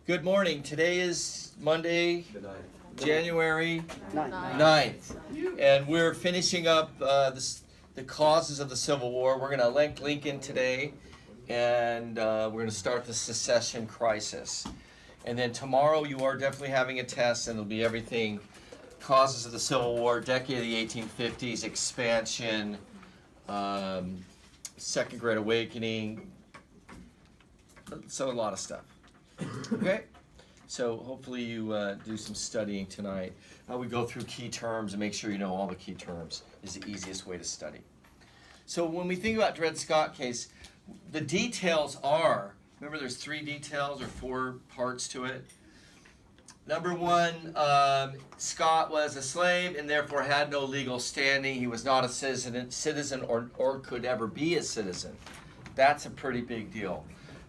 Good morning. Today is Monday, January 9th. And we're finishing up the causes of the Civil War. We're going to link Lincoln today, and we're going to start the Secession crisis. And then tomorrow you are definitely having a test, and it'll be everything, causes of the Civil War, decade of the 1850s, expansion, Second Great Awakening, so a lot of stuff. Okay? So hopefully you do some studying tonight. We go through key terms and make sure you know all the key terms is the easiest way to study. So when we think about Dred Scott case, the details are, remember there's 3 details or 4 parts to it. Number 1, Scott was a slave and therefore had no legal standing. He was not a citizen or could ever be a citizen. That's a pretty big deal.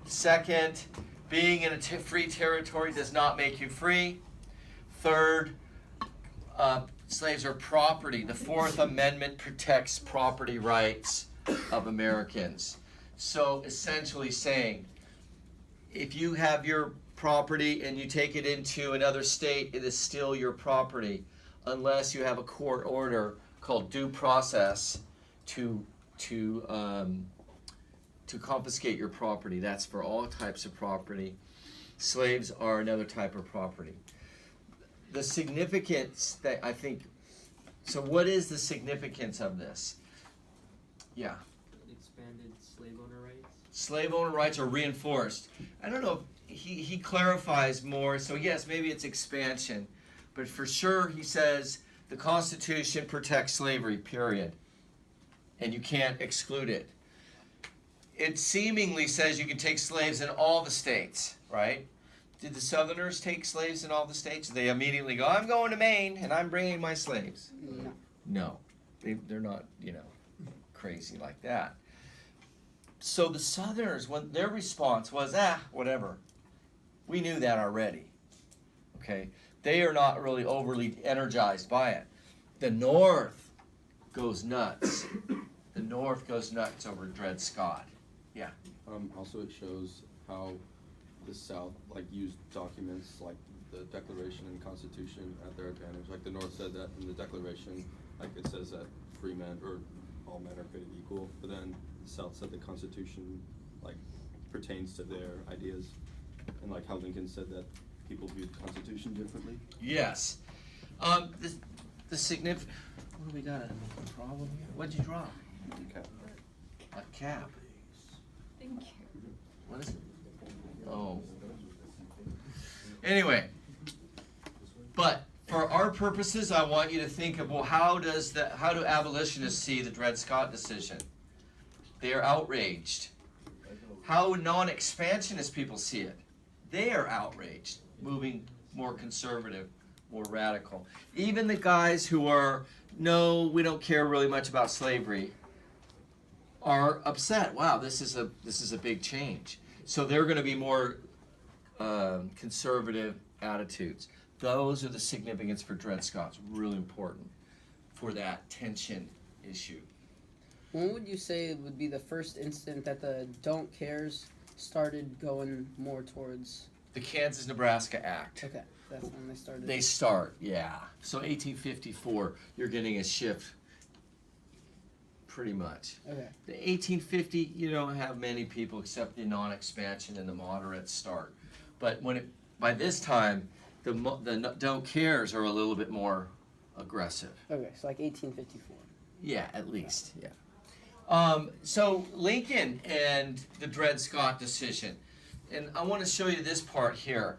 Second, being in a free territory does not make you free. Third, slaves are property. The Fourth Amendment protects property rights of Americans. So essentially saying, if you have your property and you take it into another state, it is still your property unless you have a court order called due process to confiscate your property. That's for all types of property. Slaves are another type of property. The significance that I think, so what is the significance of this? Yeah. Expanded slave owner rights? Slave owner rights are reinforced. I don't know if he clarifies more, so yes, maybe it's expansion. But for sure he says the Constitution protects slavery, period. And you can't exclude it. It seemingly says you can take slaves in all the states, right? Did the Southerners take slaves in all the states? They immediately go, I'm going to Maine and I'm bringing my slaves. No. They're not, crazy like that. So the Southerners, when their response was, whatever. We knew that already. Okay? They are not really overly energized by it. The North goes nuts. The North goes nuts over Dred Scott. Yeah. Also, it shows how the South used documents like the Declaration and Constitution at their advantage. Like the North said that in the Declaration, it says that free men or all men are created equal. But then the South said the Constitution pertains to their ideas, and how Lincoln said that people viewed the Constitution differently. Yes. The significant. What do we got? A problem here? What'd you draw? A cap. Thank you. What is it? Oh. Anyway, but for our purposes, I want you to think of, well, how do abolitionists see the Dred Scott decision? They are outraged. How non-expansionist people see it? They are outraged, moving more conservative, more radical. Even the guys who are, no, we don't care really much about slavery, are upset. Wow, this is a big change. So they're going to be more conservative attitudes. Those are the significance for Dred Scott. It's really important for that tension issue. When would you say would be the first instant that the don't cares started going more towards the Kansas-Nebraska Act? Okay, that's when they started. They start, yeah. So 1854, you're getting a shift. Pretty much. Okay. The 1850, you don't have many people except the non-expansion and the moderates start. But by this time, the don't cares are a little bit more aggressive. Okay, so 1854. Yeah, at least, yeah. So Lincoln and the Dred Scott decision, and I want to show you this part here.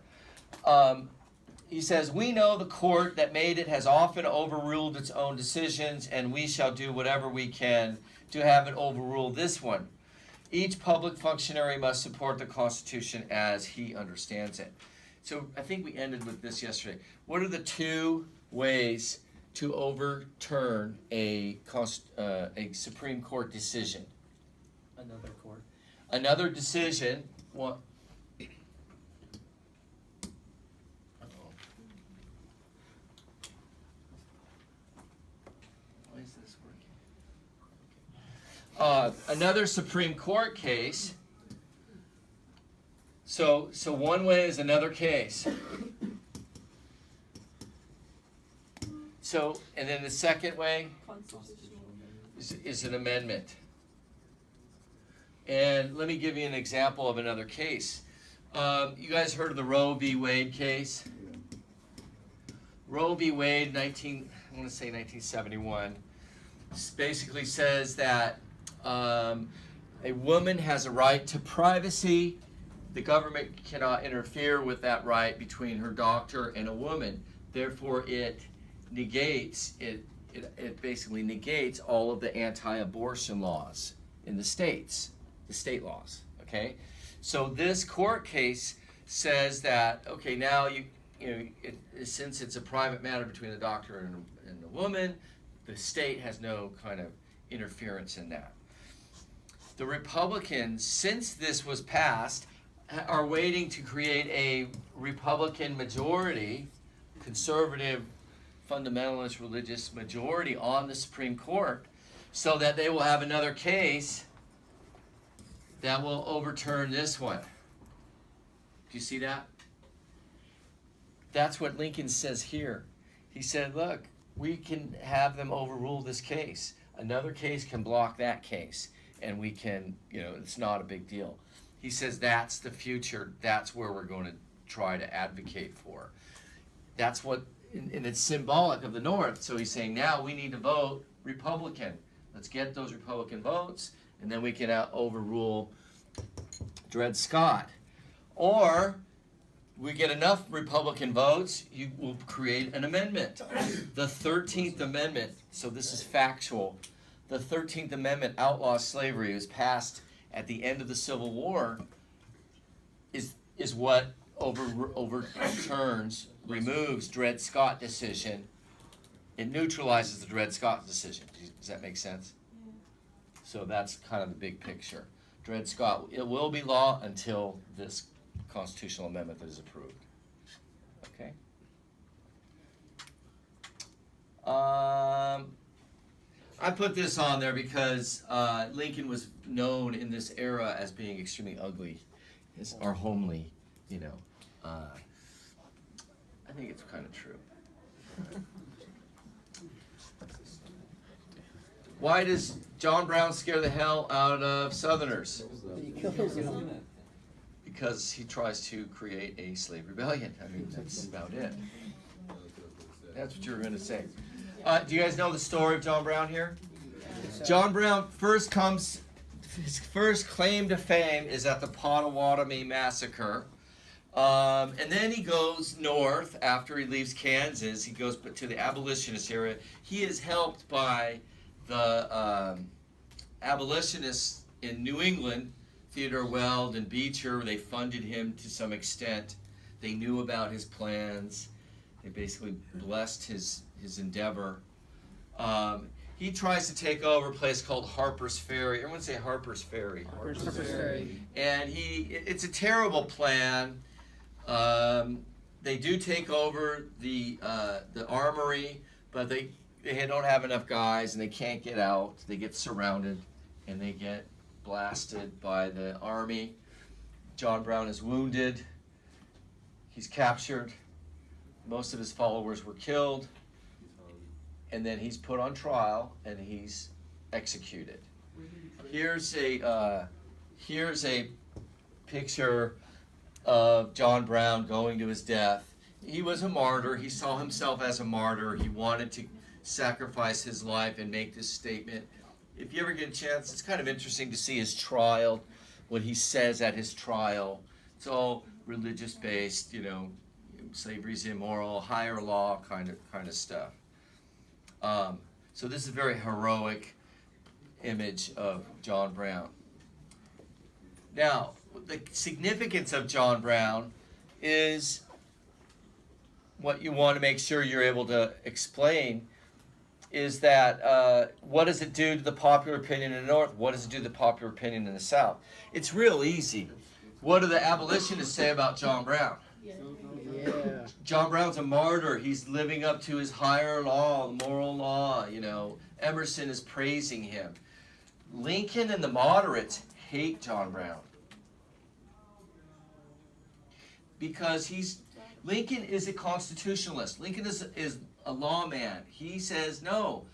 He says, we know the court that made it has often overruled its own decisions, and we shall do whatever we can to have it overrule this one. Each public functionary must support the Constitution as he understands it. So I think we ended with this yesterday. What are the 2 ways to overturn a Supreme Court decision? Another court. Another decision. What? Another Supreme Court case So one way is another case. So, and then the second way is an amendment. And let me give you an example of another case. You guys heard of the Roe v. Wade case? Roe v. Wade, I want to say 1971, basically says that a woman has a right to privacy. The government cannot interfere with that right between her doctor and a woman. Therefore, it basically negates all of the anti-abortion laws in the states, the state laws. Okay, so this court case says that okay, now since it's a private matter between the doctor and the woman, the state has no kind of interference in that. The Republicans, since this was passed, are waiting to create a Republican majority, conservative, fundamentalist, religious majority on the Supreme Court, so that they will have another case that will overturn this one. Do you see that? That's what Lincoln says here. He said, look, we can have them overrule this case. Another case can block that case, and we can, it's not a big deal. He says that's the future. That's where we're going to try to advocate for. That's what, and it's symbolic of the North. So he's saying now we need to vote Republican. Let's get those Republican votes, and then we can overrule Dred Scott. Or we get enough Republican votes, you will create an amendment. The 13th Amendment, so this is factual. The 13th Amendment outlaws slavery. It was passed at the end of the Civil War, is what overturns, removes Dred Scott decision. It neutralizes the Dred Scott decision. Does that make sense? Yeah. So that's kind of the big picture. Dred Scott, it will be law until this constitutional amendment is approved. Okay? I put this on there because Lincoln was known in this era as being extremely ugly, or homely, I think it's kind of true. Why does John Brown scare the hell out of Southerners? Because he tries to create a slave rebellion. I mean, that's about it. That's what you were going to say. Do you guys know the story of John Brown here? John Brown his first claim to fame is at the Pottawatomie Massacre. And then he goes north after he leaves Kansas. He goes to the abolitionist area. He is helped by the abolitionists in New England, Theodore Weld and Beecher. They funded him to some extent. They knew about his plans. They basically blessed his endeavor. He tries to take over a place called Harper's Ferry. Everyone say Harper's Ferry. Harper's Ferry. And it's a terrible plan. They do take over the armory, but they don't have enough guys and they can't get out. They get surrounded and they get blasted by the army. John Brown is wounded. He's captured. Most of his followers were killed. And then he's put on trial and he's executed. Here's a picture of John Brown going to his death. He was a martyr. He saw himself as a martyr. He wanted to sacrifice his life and make this statement. If you ever get a chance, it's kind of interesting to see his trial, what he says at his trial. It's all religious based, slavery's immoral, higher law kind of stuff. So this is a very heroic image of John Brown. Now, the significance of John Brown is what you want to make sure you're able to explain is that what does it do to the popular opinion in the North? What does it do to the popular opinion in the South? It's real easy. What do the abolitionists say about John Brown? Yeah. John Brown's a martyr. He's living up to his higher law, moral law. Emerson is praising him. Lincoln and the moderates hate John Brown. because Lincoln is a constitutionalist. Lincoln is a lawman. He says, no,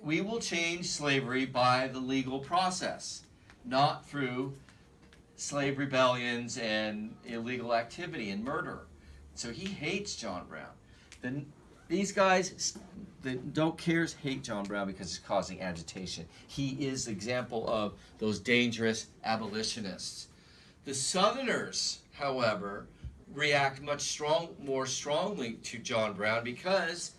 we will change slavery by the legal process, not through slave rebellions and illegal activity and murder. So he hates John Brown. These guys that don't cares hate John Brown because it's causing agitation. He is the example of those dangerous abolitionists. The Southerners, however, react much more strongly to John Brown because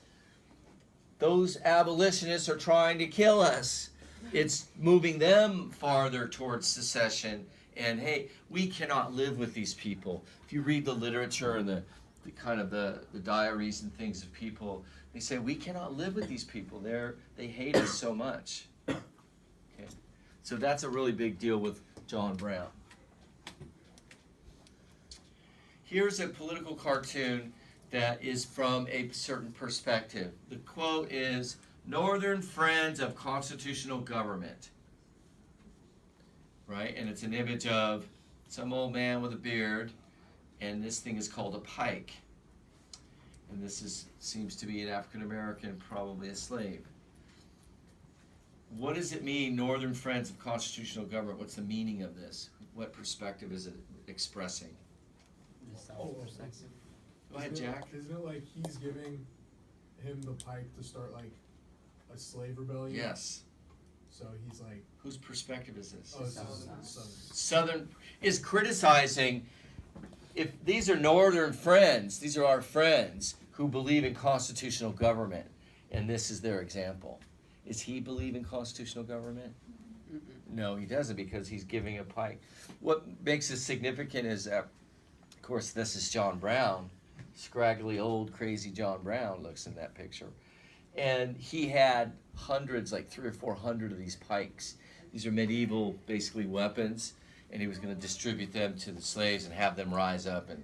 those abolitionists are trying to kill us. It's moving them farther towards secession. And hey, we cannot live with these people. If you read the literature and the diaries and things of people, they say we cannot live with these people. They hate us so much. Okay, so that's a really big deal with John Brown. Here's a political cartoon that is from a certain perspective. The quote is, "Northern Friends of Constitutional Government." Right? And it's an image of some old man with a beard, and this thing is called a pike. And this seems to be an African American, probably a slave. What does it mean, Northern Friends of Constitutional Government? What's the meaning of this? What perspective is it expressing? The South perspective. Go ahead, Jack. Isn't it like he's giving him the pike to start like a slave rebellion? Yes. So he's like, Whose perspective is this? oh, it's Southern. Southern is criticizing, if these are Northern friends, these are our friends who believe in constitutional government, and this is their example. Is he believe in constitutional government? No, he doesn't, because he's giving a pike. What makes this significant is that, of course, this is John Brown. Scraggly, old, crazy John Brown looks in that picture. And he had hundreds, like 300 or 400 of these pikes. These are medieval, basically, weapons, and he was going to distribute them to the slaves and have them rise up and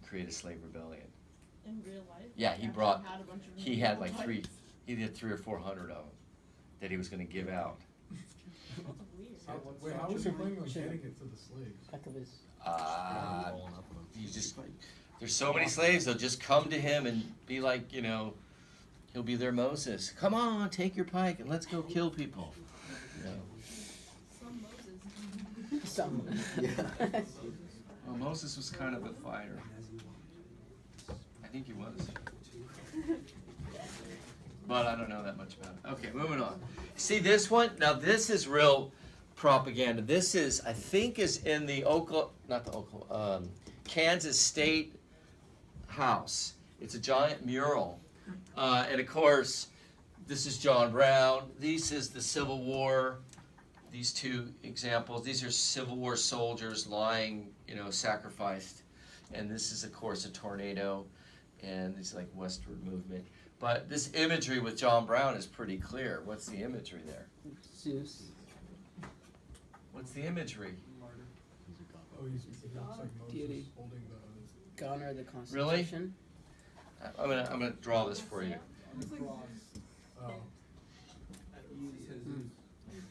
create a slave rebellion. In real life? Yeah, Actually had a bunch of he had like medieval he did 300 or 400 of them that he was going to give out. Weird. wait, how was he planning on getting it to the slaves? Back of his. There's so many slaves, they'll just come to him and be like, he'll be their Moses. Come on, take your pike and let's go kill people. Some Moses. Some. Well, Moses was kind of a fighter. I think he was. But I don't know that much about it. Okay, moving on. See this one? Now this is real propaganda. This is, I think, is in the Kansas State House. It's a giant mural. And of course, this is John Brown. This is the Civil War. These two examples. These are Civil War soldiers lying, sacrificed. And this is, of course, a tornado. And it's like westward movement. But this imagery with John Brown is pretty clear. What's the imagery there? Zeus. What's the imagery? Oh, he looks like Moses Deity. holding the. God or the Really? Constitution. I'm gonna draw this for you. Oh,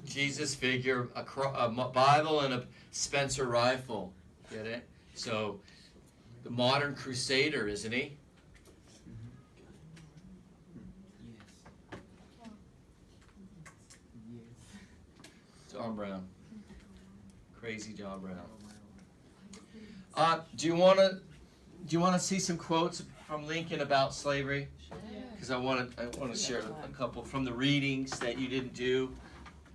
Jesus figure, a Bible and a Spencer rifle. Get it? So, the modern crusader, isn't he? John Brown. Crazy John Brown. Do you want to see some quotes from Lincoln about slavery? Because I want to share a couple from the readings that you didn't do.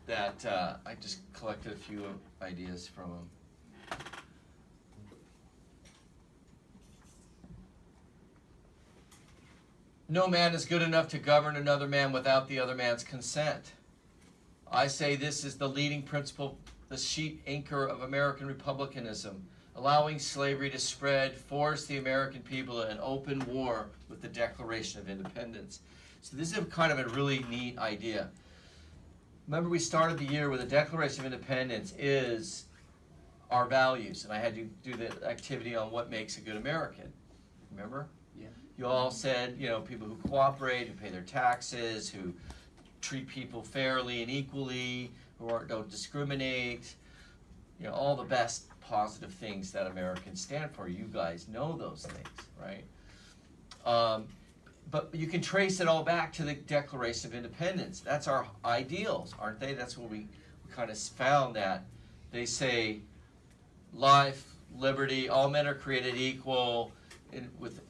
That I just collected a few ideas from him. No man is good enough to govern another man without the other man's consent. I say this is the leading principle, the sheet anchor of American republicanism. Allowing slavery to spread forced the American people to an open war with the Declaration of Independence. So this is kind of a really neat idea. Remember, we started the year with the Declaration of Independence is our values, and I had you do the activity on what makes a good American. Remember? Yeah. You all said, people who cooperate, who pay their taxes, who treat people fairly and equally, who don't discriminate, all the best positive things that Americans stand for. You guys know those things, right? But you can trace it all back to the Declaration of Independence. That's our ideals, aren't they? That's what we kind of found, that they say life, liberty, all men are created equal with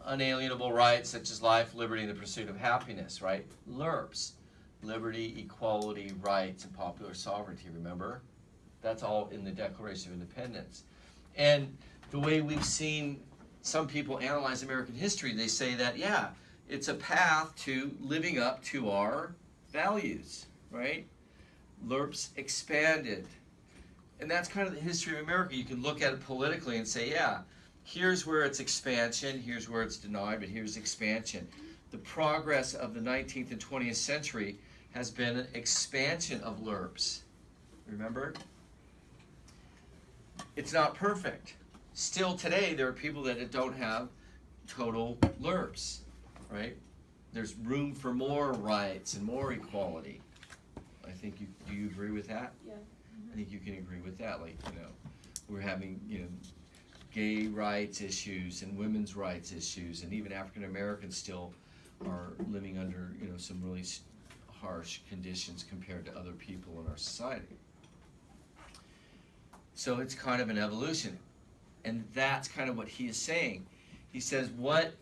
unalienable rights such as life, liberty, and the pursuit of happiness, right? LURPS, liberty, equality, rights, and popular sovereignty, remember? That's all in the Declaration of Independence. And the way we've seen some people analyze American history, they say that, yeah, it's a path to living up to our values, right? LURPS expanded. And that's kind of the history of America. You can look at it politically and say, yeah, here's where it's expansion, here's where it's denied, but here's expansion. The progress of the 19th and 20th century has been an expansion of LURPS. Remember? It's not perfect. Still today, there are people that don't have total LURPS, right? There's room for more rights and more equality. I think do you agree with that? Yeah. I think you can agree with that. Like, we're having, gay rights issues and women's rights issues, and even African Americans still are living under, some really harsh conditions compared to other people in our society. So it's kind of an evolution. And that's kind of what he is saying. He says what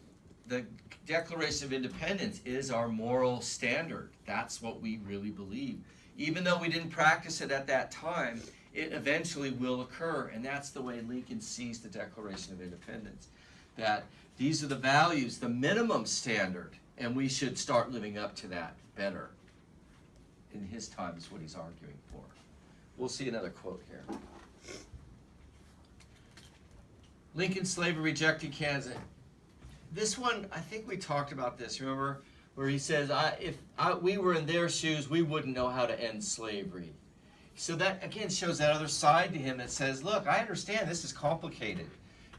the Declaration of Independence is our moral standard. That's what we really believe. Even though we didn't practice it at that time, it eventually will occur. And that's the way Lincoln sees the Declaration of Independence. That these are the values, the minimum standard, and we should start living up to that better. In his time is what he's arguing for. We'll see another quote here. Lincoln slavery rejecting Kansas. This one, I think we talked about this, remember? Where he says, if we were in their shoes, we wouldn't know how to end slavery. So that, again, shows that other side to him that says, look, I understand this is complicated.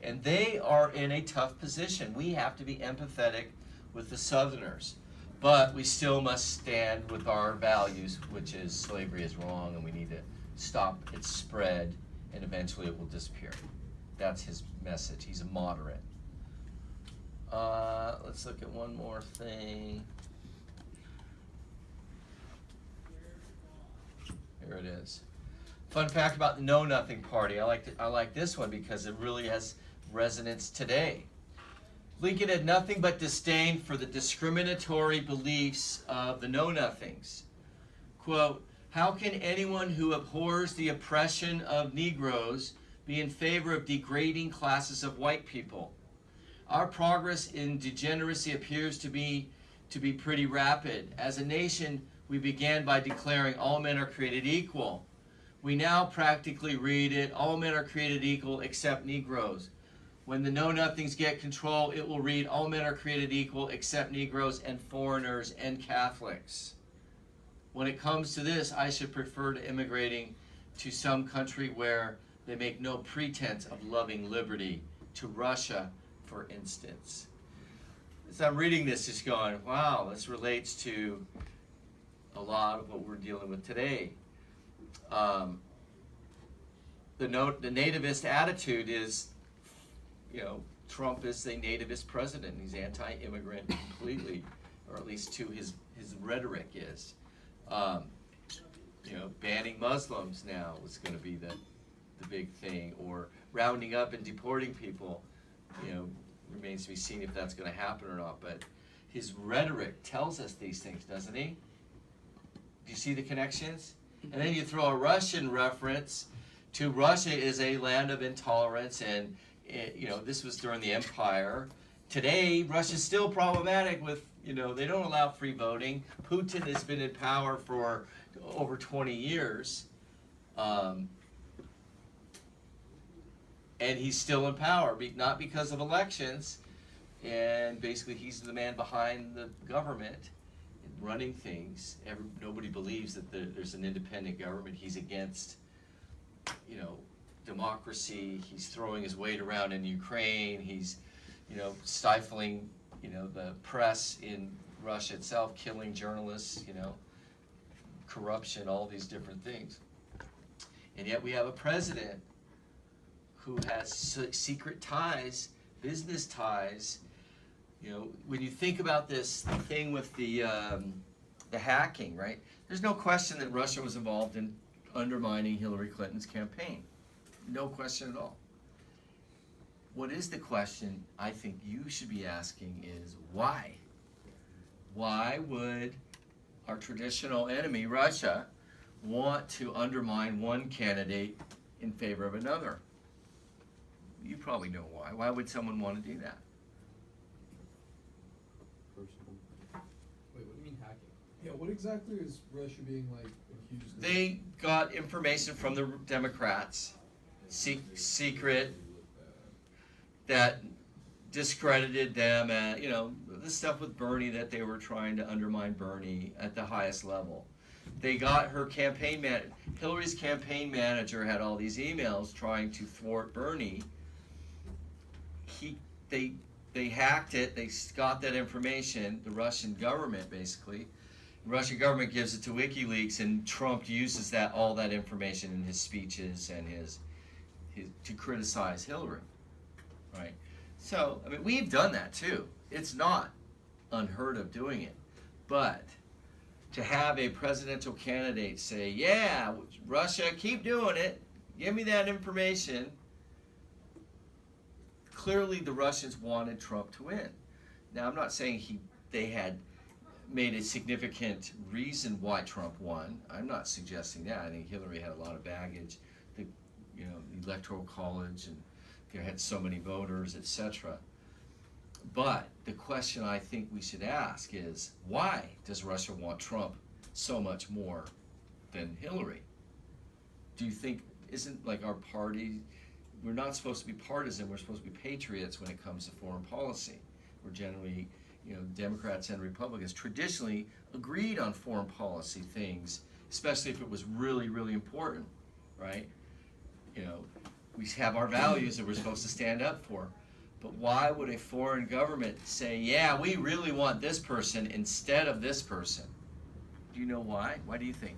And they are in a tough position. We have to be empathetic with the Southerners. But we still must stand with our values, which is slavery is wrong and we need to stop its spread and eventually it will disappear. That's his message. He's a moderate. Let's look at one more thing. Here it is. Fun fact about the Know Nothing Party. I like this one because it really has resonance today. Lincoln had nothing but disdain for the discriminatory beliefs of the Know-Nothings. Quote, how can anyone who abhors the oppression of Negroes be in favor of degrading classes of white people? Our progress in degeneracy appears to be pretty rapid. As a nation, we began by declaring all men are created equal. We now practically read it, all men are created equal except Negroes. When the Know-Nothings get control, it will read all men are created equal except Negroes and foreigners and Catholics. When it comes to this, I should prefer to immigrating to some country where they make no pretense of loving liberty, to Russia, for instance. As I'm reading this, just going, wow, this relates to a lot of what we're dealing with today. The nativist attitude is, Trump is a nativist president. He's anti-immigrant completely, or at least to his rhetoric is. Banning Muslims now is going to be the big thing, or rounding up and deporting people. Remains to be seen if that's going to happen or not. But his rhetoric tells us these things, doesn't he? Do you see the connections? And then you throw a Russian reference to Russia is a land of intolerance, and this was during the empire. Today, Russia's still problematic with, they don't allow free voting. Putin has been in power for over 20 years. And he's still in power, not because of elections. And basically, he's the man behind the government running things. Nobody believes that there's an independent government. He's against, democracy. He's throwing his weight around in Ukraine. He's, stifling, the press in Russia itself, killing journalists, corruption, all these different things. And yet we have a president who has secret ties, business ties. You know, when you think about this thing with the hacking, right? There's no question that Russia was involved in undermining Hillary Clinton's campaign. No question at all. What is the question I think you should be asking is why? Why would our traditional enemy, Russia, want to undermine one candidate in favor of another? You probably know why. Why would someone want to do that? Personal. Wait, what do you mean hacking? Yeah, what exactly is Russia being like accused of? They got information from the Democrats, secret, that discredited them, and the stuff with Bernie, that they were trying to undermine Bernie at the highest level. They got her Hillary's campaign manager had all these emails trying to thwart Bernie. They hacked it. They got that information. The Russian government, basically, the Russian government gives it to WikiLeaks, and Trump uses all that information in his speeches and his to criticize Hillary, right? So, I mean, we've done that too. It's not unheard of doing it, but to have a presidential candidate say, "Yeah, Russia, keep doing it. Give me that information." Clearly, the Russians wanted Trump to win. Now, I'm not saying they had made a significant reason why Trump won. I'm not suggesting that. I think Hillary had a lot of baggage, the Electoral College, and they had so many voters, etc. But the question I think we should ask is, why does Russia want Trump so much more than Hillary? Do you think, isn't like our party, we're not supposed to be partisan, we're supposed to be patriots when it comes to foreign policy. We're generally, Democrats and Republicans traditionally agreed on foreign policy things, especially if it was really, really important, right? We have our values that we're supposed to stand up for. But why would a foreign government say, yeah, we really want this person instead of this person? Do you know why? Why do you think?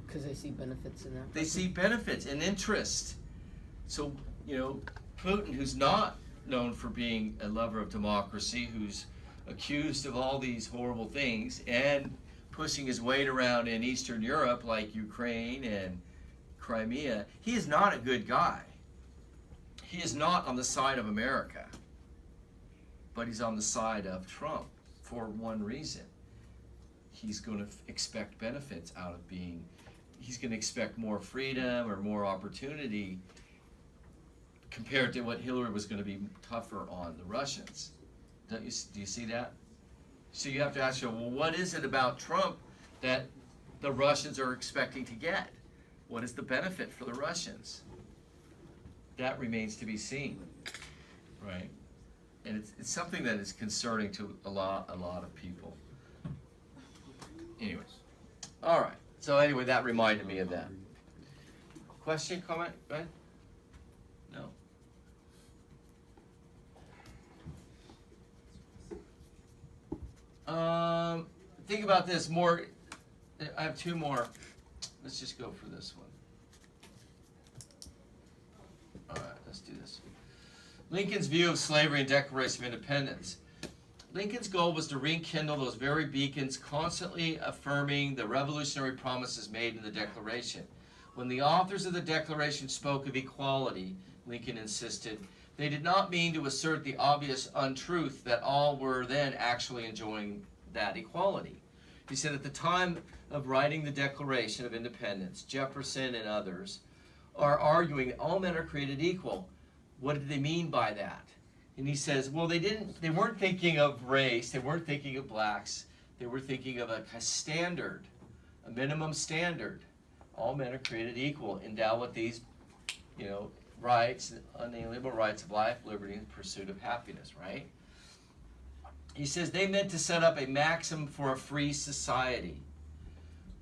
Because they see benefits in that. They see benefits and interest. So, Putin, who's not known for being a lover of democracy, who's accused of all these horrible things and pushing his weight around in Eastern Europe like Ukraine and Crimea, he is not a good guy. He is not on the side of America, but he's on the side of Trump for one reason. He's going to expect benefits out of he's going to expect more freedom or more opportunity compared to what Hillary was going to be tougher on the Russians. Do you see that? So you have to ask yourself, well, what is it about Trump that the Russians are expecting to get? What is the benefit for the Russians? That remains to be seen, right? And it's something that is concerning to a lot of people. Anyways, all right. So anyway, that reminded me of that. Question, comment, go ahead. No. Think about this more. I have two more. Let's just go for this one. All right, let's do this. Lincoln's view of slavery and Declaration of Independence. Lincoln's goal was to rekindle those very beacons, constantly affirming the revolutionary promises made in the Declaration. When the authors of the Declaration spoke of equality, Lincoln insisted, they did not mean to assert the obvious untruth that all were then actually enjoying that equality. He said at the time of writing the Declaration of Independence, Jefferson and others are arguing that all men are created equal. What did they mean by that? And he says, well, they weren't thinking of race, they weren't thinking of blacks, they were thinking of a standard, a minimum standard. All men are created equal, endowed with these, rights, unalienable rights of life, liberty, and pursuit of happiness, right? He says they meant to set up a maxim for a free society,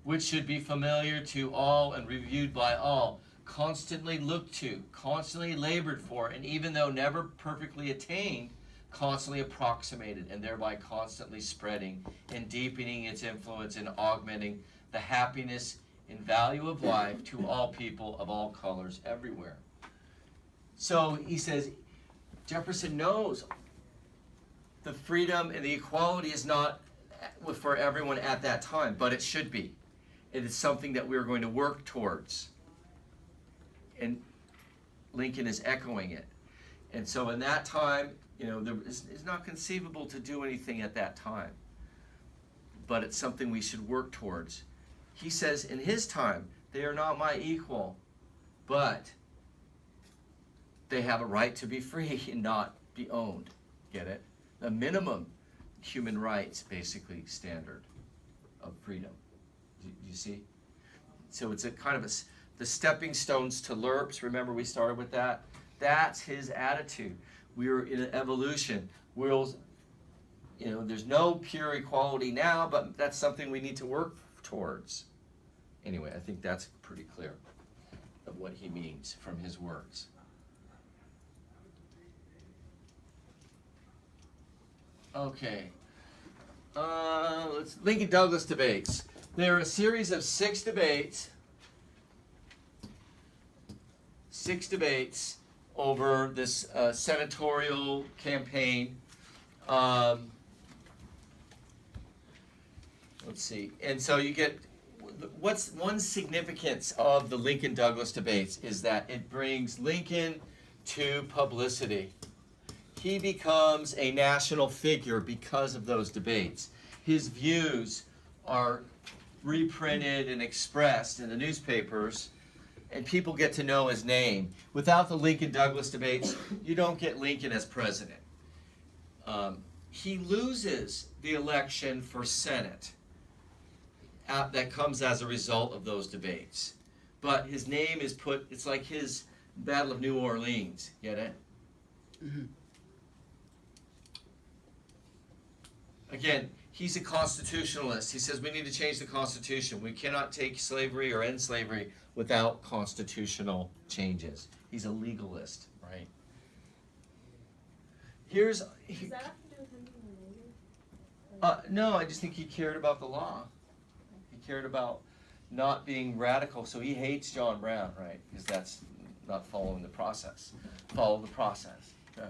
which should be familiar to all and reviewed by all, constantly looked to, constantly labored for, and even though never perfectly attained, constantly approximated, and thereby constantly spreading and deepening its influence and augmenting the happiness and value of life to all people of all colors everywhere. So he says, Jefferson knows the freedom and the equality is not for everyone at that time, but it should be. It is something that we're going to work towards. And Lincoln is echoing it. And so in that time, it's not conceivable to do anything at that time. But it's something we should work towards. He says in his time, they are not my equal, but they have a right to be free and not be owned. Get it? The minimum human rights, basically, standard of freedom. Do you see? So it's a kind of the stepping stones to LERPs. Remember we started with that? That's his attitude. We're in an evolution. There's no pure equality now, but that's something we need to work towards. Anyway, I think that's pretty clear of what he means from his words. Okay. Lincoln Douglas debates. There are a series of 6 debates. 6 debates over this senatorial campaign. Let's see. And so you get, what's one significance of the Lincoln Douglas debates is that it brings Lincoln to publicity. He becomes a national figure because of those debates. His views are reprinted and expressed in the newspapers, and people get to know his name. Without the Lincoln Douglas debates, you don't get Lincoln as president. He loses the election for Senate that comes as a result of those debates. But his name is put, it's like his Battle of New Orleans, get it? Mm-hmm. Again, he's a constitutionalist. He says we need to change the Constitution. We cannot take slavery or end slavery without constitutional changes. He's a legalist, right? Does that have to do with him being a lawyer? No, I just think he cared about the law. He cared about not being radical, so he hates John Brown, right? Because that's not following the process. Follow the process. Yeah.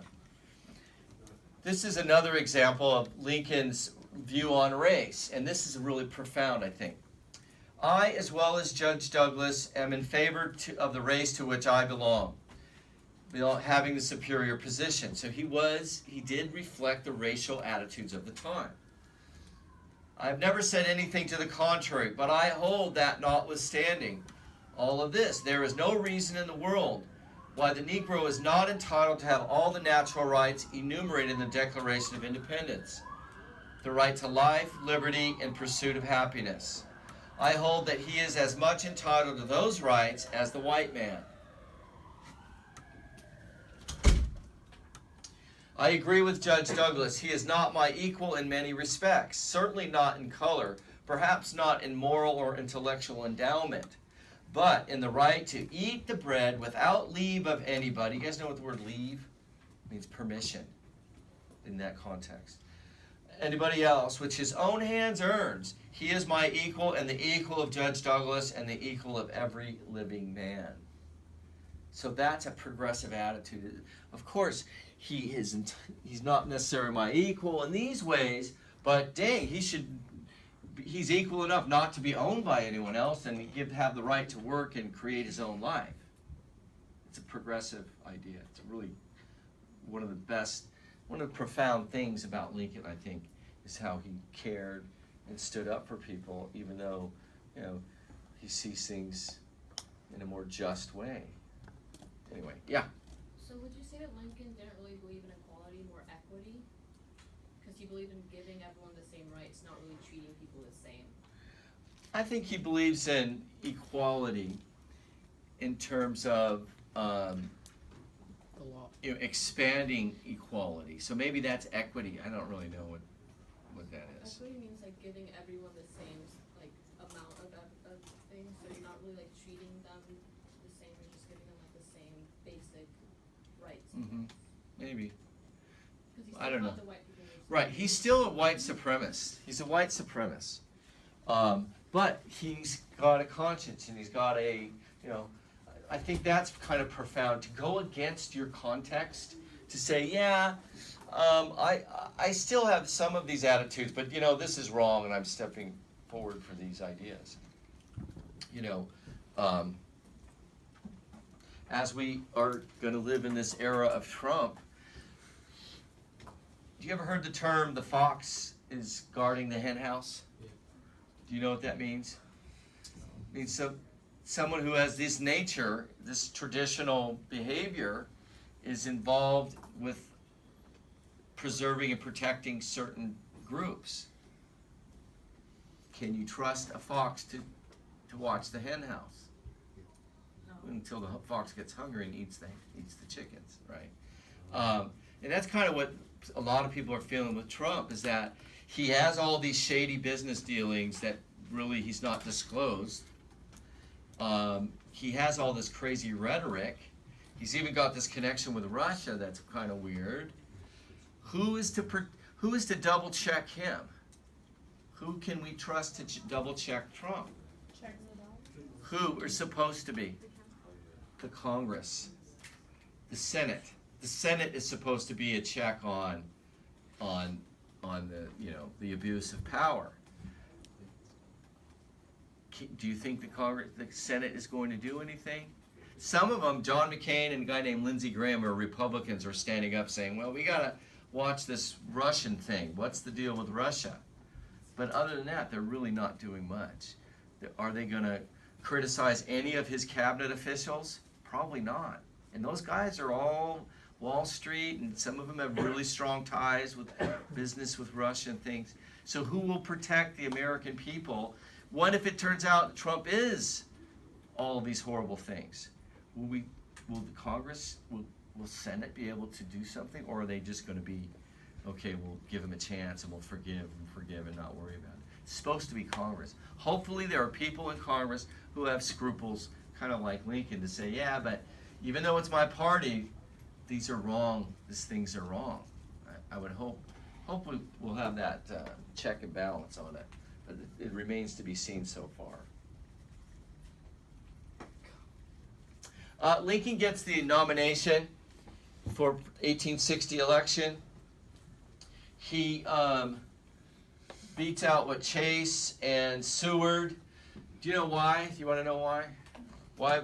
This is another example of Lincoln's view on race, and this is really profound, I think. I, as well as Judge Douglas, am in favor of the race to which I belong, having the superior position. So he did reflect the racial attitudes of the time. I've never said anything to the contrary, but I hold that notwithstanding all of this, there is no reason in the world why the Negro is not entitled to have all the natural rights enumerated in the Declaration of Independence. The right to life, liberty, and pursuit of happiness. I hold that he is as much entitled to those rights as the white man. I agree with Judge Douglas. He is not my equal in many respects, certainly not in color, perhaps not in moral or intellectual endowment, but in the right to eat the bread without leave of anybody. You guys know what the word leave means? Permission in that context. Anybody else, which his own hands earns. He is my equal and the equal of Judge Douglas and the equal of every living man. So that's a progressive attitude. Of course, he's not necessarily my equal in these ways, but dang, he's equal enough not to be owned by anyone else and have the right to work and create his own life. It's a progressive idea. It's really one of the profound things about Lincoln, I think, is how he cared and stood up for people, even though, he sees things in a more just way. Anyway, yeah. So would you say that Lincoln didn't really believe in equality, more equity? Because he believed in giving everyone the same rights, not really treating people the same. I think he believes in equality in terms of The law. expanding equality. So maybe that's equity. I don't really know what that is. Equity means like giving everyone the same like amount of things, so you're not really like treating them the same. You're just giving them like the same basic rights. Maybe. Because I don't know. The white people were Right, he's still a white supremacist. He's a white supremacist. But he's got a conscience and he's got a, I think that's kind of profound, to go against your context, to say, yeah, I still have some of these attitudes, but you know, this is wrong and I'm stepping forward for these ideas. You know, as we are going to live in this era of Trump, do you ever heard the term, the fox is guarding the hen house? Yeah. Do you know what that means? It means someone who has this nature, this traditional behavior, is involved with preserving and protecting certain groups. Can you trust a fox to watch the hen house? Until the fox gets hungry and eats the chickens, right? And that's kind of what a lot of people are feeling with Trump, is that he has all these shady business dealings that really he's not disclosed. He has all this crazy rhetoric. He's even got this connection with Russia that's kind of weird. Who is to double check him? Who can we trust to double check Trump? Check it out. Who are supposed to be? The Congress, the Senate. The Senate is supposed to be a check on the, you know, the abuse of power. Do you think the Senate is going to do anything? Some of them, John McCain and a guy named Lindsey Graham, are Republicans, are standing up saying, well, we gotta watch this Russian thing. What's the deal with Russia? But other than that, they're really not doing much. Are they gonna criticize any of his cabinet officials? Probably not. And those guys are all Wall Street, and some of them have really strong ties with business with Russia and things. So who will protect the American people? What if it turns out Trump is all these horrible things? Will the Congress, will Senate be able to do something, or are they just going to be, okay, we'll give him a chance and we'll forgive and not worry about it? It's supposed to be Congress. Hopefully there are people in Congress who have scruples, kind of like Lincoln, to say, yeah, but even though it's my party, these are wrong, these things are wrong. I would hope we'll have that check and balance on it, but it remains to be seen so far. Lincoln gets the nomination for 1860 election. He beats out Chase and Seward. Do you know why? Do you want to know why? Why?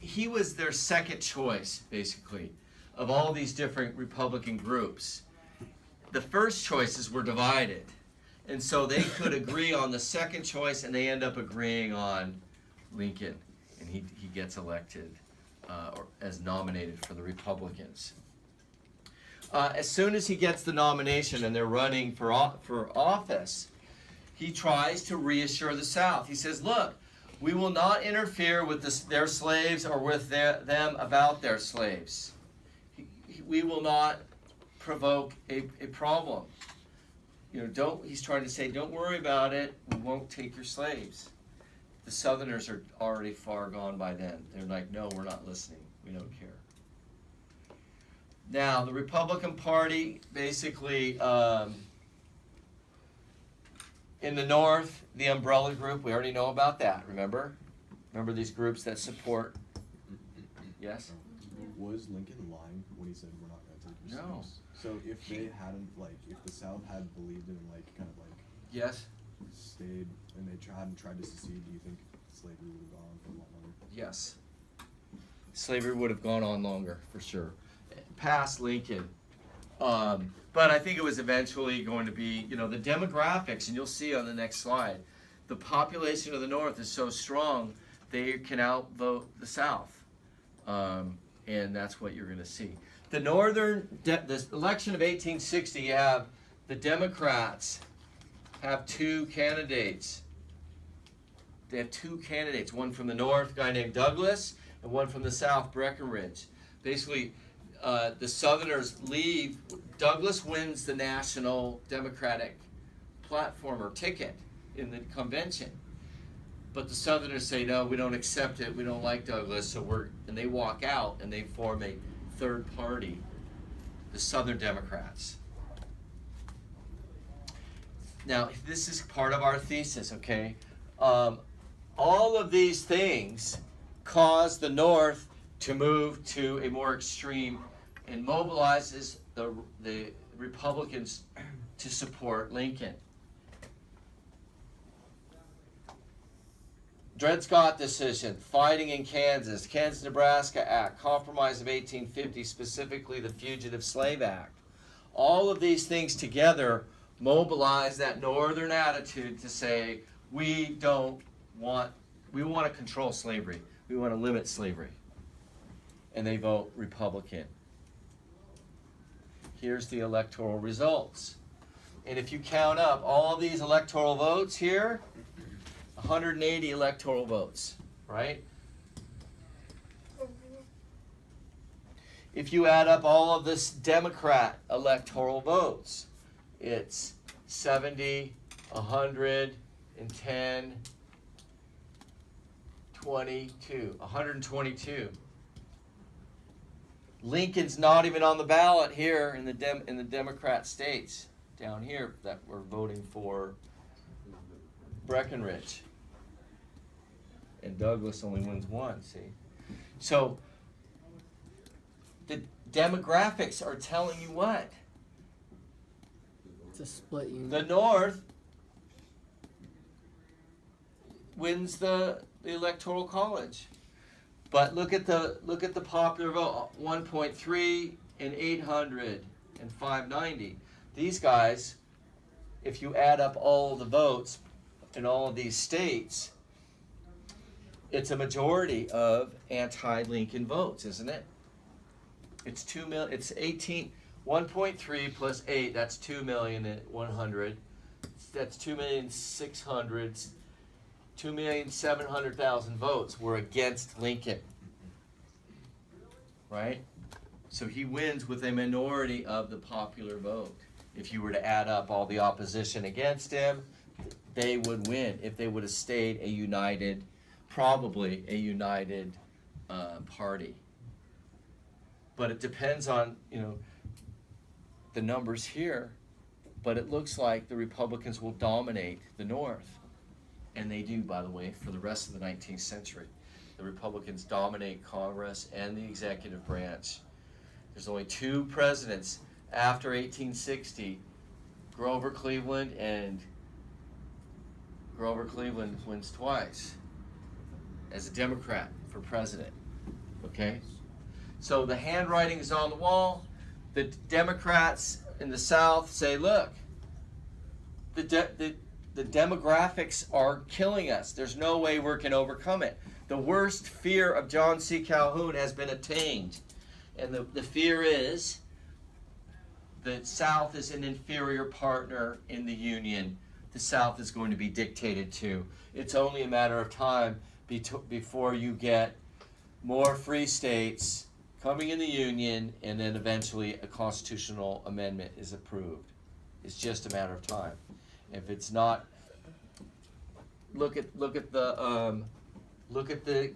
He was their second choice, basically, of all these different Republican groups. The first choices were divided, and so they could agree on the second choice, and they end up agreeing on Lincoln, and he gets elected or as nominated for the Republicans. As soon as he gets the nomination and they're running for office, he tries to reassure the South. He says, look, we will not interfere with their slaves or with them about their slaves. We will not provoke a problem. You know, he's trying to say, don't worry about it. We won't take your slaves. The Southerners are already far gone by then. They're like, no, we're not listening. We don't care. Now, the Republican Party, basically, in the North, the umbrella group, we already know about that, remember? Remember these groups that support, yes? Was Lincoln lying when he said we're not going to take your No. slaves? So if they hadn't, like, if the South had believed in, like, kind of like, Yes? stayed and they hadn't tried to secede, do you think slavery would have gone on for a lot longer? Yes. Slavery would have gone on longer, for sure. Past Lincoln. But I think it was eventually going to be, you know, the demographics, and you'll see on the next slide, the population of the North is so strong, they can outvote the South. And that's what you're going to see. The the election of 1860, you have the Democrats have two candidates. They have two candidates, one from the North, a guy named Douglas, and one from the South, Breckinridge. Basically, the Southerners leave. Douglas wins the national Democratic platform or ticket in the convention. But the Southerners say, no, we don't accept it. We don't like Douglas. And they walk out and they form a third party, the Southern Democrats. Now, this is part of our thesis, okay? All of these things caused the North to move to a more extreme and mobilizes the Republicans to support Lincoln. Dred Scott decision, fighting in Kansas, Kansas-Nebraska Act, Compromise of 1850, specifically the Fugitive Slave Act. All of these things together mobilize that northern attitude to say, we want to control slavery. We want to limit slavery. And they vote Republican. Here's the electoral results. And if you count up all these electoral votes here, 180 electoral votes, right? If you add up all of this Democrat electoral votes, it's 70, 110, 122. Lincoln's not even on the ballot here in the Democrat states down here that we're voting for Breckinridge. And Douglas only wins one, see? So the demographics are telling you what? It's a split union. The North wins the Electoral College. But look at the popular vote, 1.3 and 800 and 590. These guys, if you add up all the votes in all of these states, it's a majority of anti-Lincoln votes, isn't it? It's 2 million. It's 1.3 plus 8. That's 2,100,000. That's 2,600,000. 2,700,000 votes were against Lincoln. Right? So he wins with a minority of the popular vote. If you were to add up all the opposition against him, they would win if they would have stayed probably a united party. But it depends on, the numbers here. But it looks like the Republicans will dominate the North. And they do, by the way, for the rest of the 19th century. The Republicans dominate Congress and the executive branch. There's only two presidents after 1860, Grover Cleveland, and Grover Cleveland wins twice as a Democrat for president. Okay? So the handwriting is on the wall. The Democrats in the South say, look, the demographics are killing us. There's no way we can overcome it. The worst fear of John C. Calhoun has been attained. And the fear is the South is an inferior partner in the Union. The South is going to be dictated to. It's only a matter of time before you get more free states coming in the Union, and then eventually a constitutional amendment is approved. It's just a matter of time. If it's not, look at the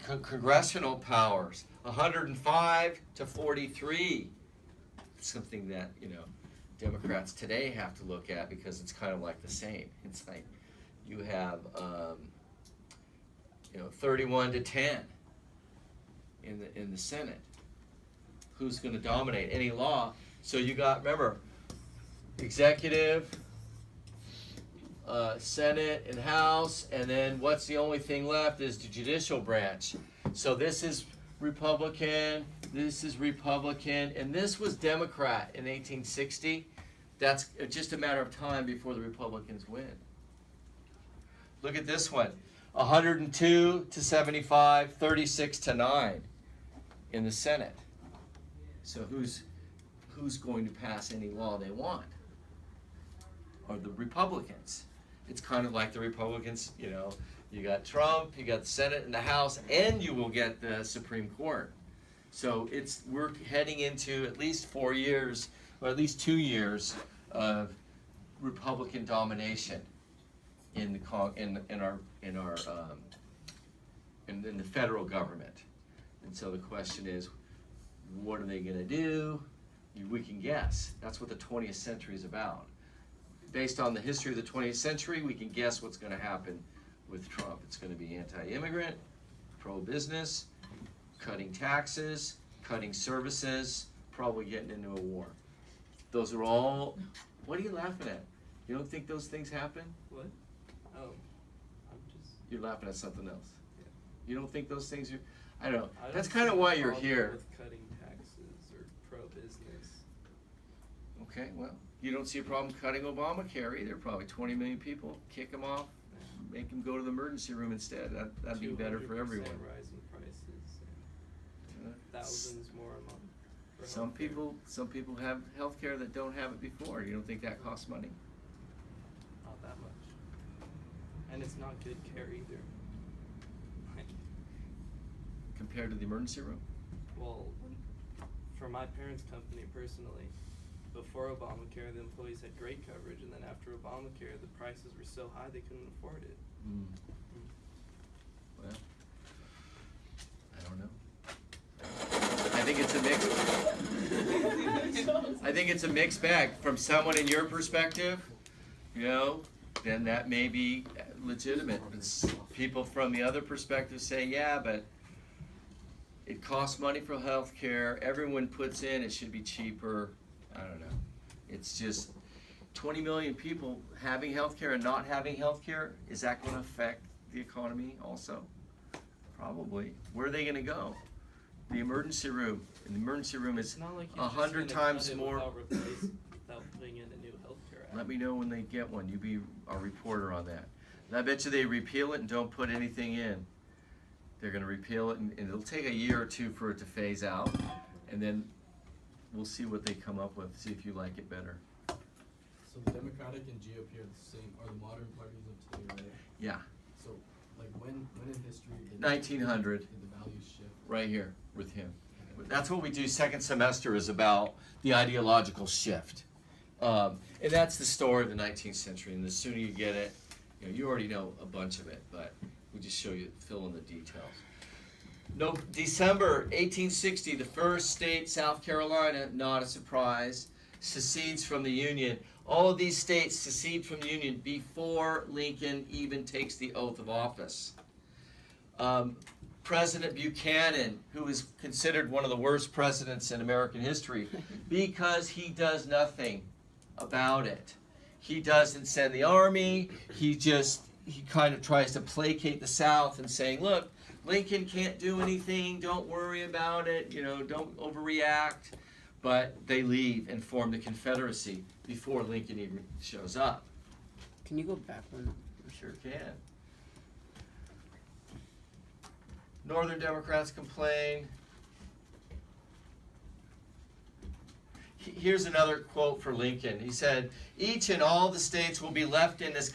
congressional powers, 105 to 43. Something that Democrats today have to look at because it's kind of like the same. It's like you have 31 to 10 in the Senate. Who's going to dominate any law? So you got, remember, executive, Senate and House, and then what's the only thing left is the judicial branch. So this is Republican, this is Republican, and this was Democrat in 1860. That's just a matter of time before the Republicans win. Look at this one, 102 to 75, 36 to 9 in the Senate. So who's going to pass any law they want? Or the Republicans. It's kind of like the Republicans, you got Trump, you got the Senate and the House, and you will get the Supreme Court. So we're heading into at least 4 years, or at least 2 years of Republican domination in the federal government. And so the question is, what are they going to do? We can guess. That's what the 20th century is about. Based on the history of the 20th century, we can guess what's going to happen with Trump. It's going to be anti-immigrant, pro-business, cutting taxes, cutting services, probably getting into a war. Those are all, what are you laughing at? You don't think those things happen? What? Oh, I'm just. You're laughing at something else. Yeah. You don't think those things are, I don't know. I don't That's see kind of a why you're problem here. With cutting taxes or pro-business. Okay, well, you don't see a problem cutting Obamacare either. Probably 20 million people, kick them off, make them go to the emergency room instead. That'd be better for 200% everyone. rise in prices and Uh, thousands more a month. for Some healthcare. some people have health care that don't have it before. You don't think that costs money? Not that much. And it's not good care either. Like, Compared to the emergency room? well, for my parents' company personally, before Obamacare, the employees had great coverage, and then after Obamacare, the prices were so high they couldn't afford it. Well, I don't know. I think it's a mixed. I think it's a mixed bag. From someone in your perspective, you know, then that may be legitimate. People from the other perspective say, yeah, but it costs money for health care. Everyone puts in, it should be cheaper. I don't know. It's just 20 million people having health care and not having health care. Is that going to affect the economy also? Probably. Where are they going to go? The emergency room. And the emergency room is It's not like 100 times more. Without putting in a new healthcare act. Let me know when they get one. You be our reporter on that. And I bet you they repeal it and don't put anything in. They're going to repeal it, and it'll take a year or two for it to phase out, and then we'll see what they come up with. See if you like it better. So the Democratic and GOP are the same, are the modern parties of today, right? Yeah, So, like, when in history did 1900. Did the values shift? right here with him. That's what we do. Second semester is about the ideological shift, and that's the story of the 19th century. And the sooner you get it, you know, you already know a bunch of it, but we just show you, fill in the details. No, December 1860, the first state, South Carolina, not a surprise, secedes from the Union. All of these states secede from the Union before Lincoln even takes the oath of office. President Buchanan, who is considered one of the worst presidents in American history, because he does nothing about it. He doesn't send the army. He kind of tries to placate the South and saying, look, Lincoln can't do anything. Don't worry about it. You know, don't overreact. But they leave and form the Confederacy before Lincoln even shows up. Can you go back one? Sure can. Northern Democrats complain. Here's another quote for Lincoln. He said, each and all the states will be left in as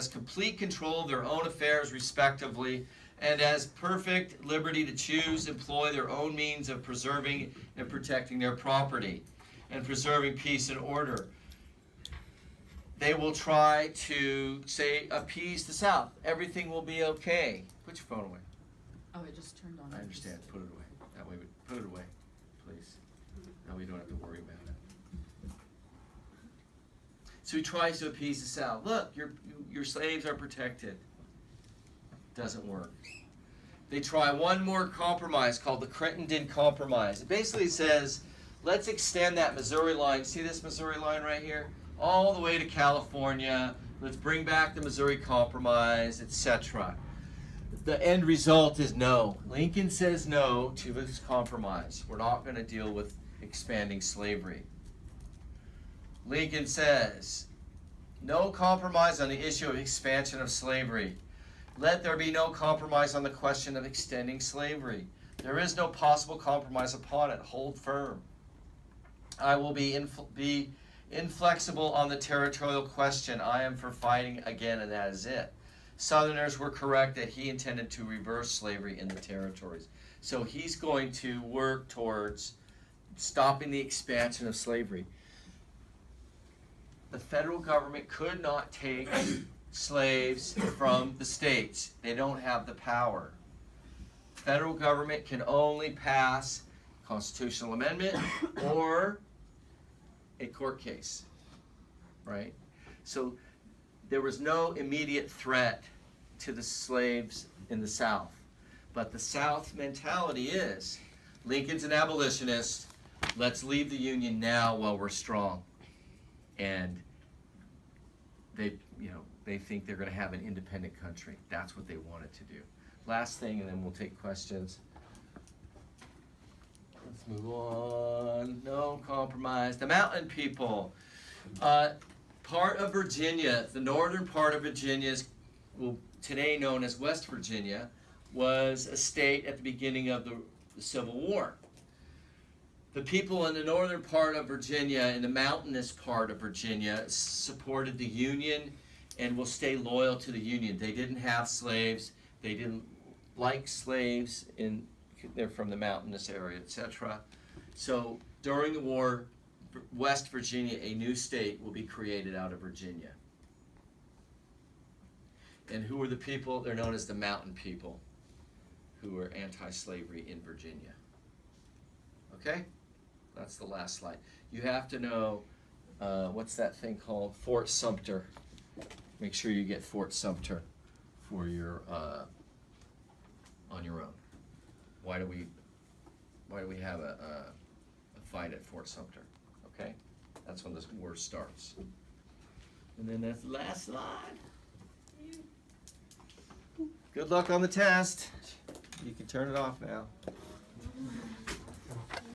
complete control of their own affairs respectively, and as perfect liberty to choose, employ their own means of preserving and protecting their property, and preserving peace and order. They will try to, say, appease the South. Everything will be okay. Put your phone away. Oh, it just turned on. I understand. Put it away. That way, put it away, please. That way you don't have to worry about it. So he tries to appease the South. Look, your slaves are protected. Doesn't work. They try one more compromise called the Crittenden Compromise. It basically says, let's extend that Missouri line. See this Missouri line right here? All the way to California. Let's bring back the Missouri Compromise, etc. The end result is no. Lincoln says no to this compromise. We're not going to deal with expanding slavery. Lincoln says, no compromise on the issue of expansion of slavery. Let there be no compromise on the question of extending slavery. There is no possible compromise upon it. Hold firm. I will be inflexible on the territorial question. I am for fighting again, and that is it. Southerners were correct that he intended to reverse slavery in the territories. So he's going to work towards stopping the expansion of slavery. The federal government could not take slaves from the states. They don't have the power. Federal government can only pass constitutional amendment or a court case, right? So there was no immediate threat to the slaves in the South. But the South mentality is, Lincoln's an abolitionist, let's leave the Union now while we're strong. And they think they're gonna have an independent country. That's what they wanted to do. Last thing, and then we'll take questions. Let's move on. No compromise. The mountain people. Part of Virginia, the northern part of Virginia is today known as West Virginia, was a state at the beginning of the Civil War. The people in the northern part of Virginia, in the mountainous part of Virginia, supported the Union and will stay loyal to the Union. They didn't have slaves. They didn't like slaves. They're from the mountainous area, etc. So during the war, West Virginia, a new state, will be created out of Virginia. And who are the people? They're known as the mountain people, who are anti-slavery in Virginia. Okay? That's the last slide. You have to know, what's that thing called? Fort Sumter. Make sure you get Fort Sumter for your, on your own. Why do we have a fight at Fort Sumter? Okay? That's when this war starts. And then that's the last slide. Good luck on the test. You can turn it off now.